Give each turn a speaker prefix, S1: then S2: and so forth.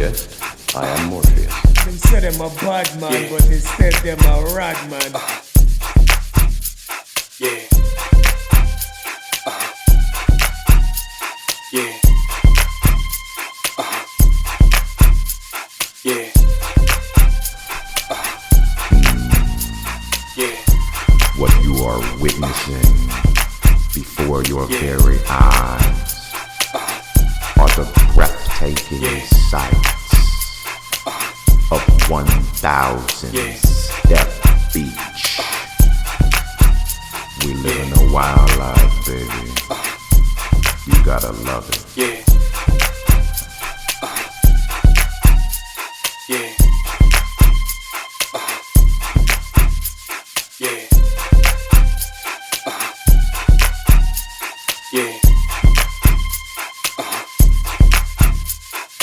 S1: guest, I am Morpheus.
S2: Them say them a bad man, but instead them a rad man.
S3: Yeah. Yeah. Yeah. Yeah.
S4: What you are witnessing before your very eyes are the breathtaking sights of 1,000 Step Beach. We live in a wild life, baby. You gotta love it.
S3: Yeah.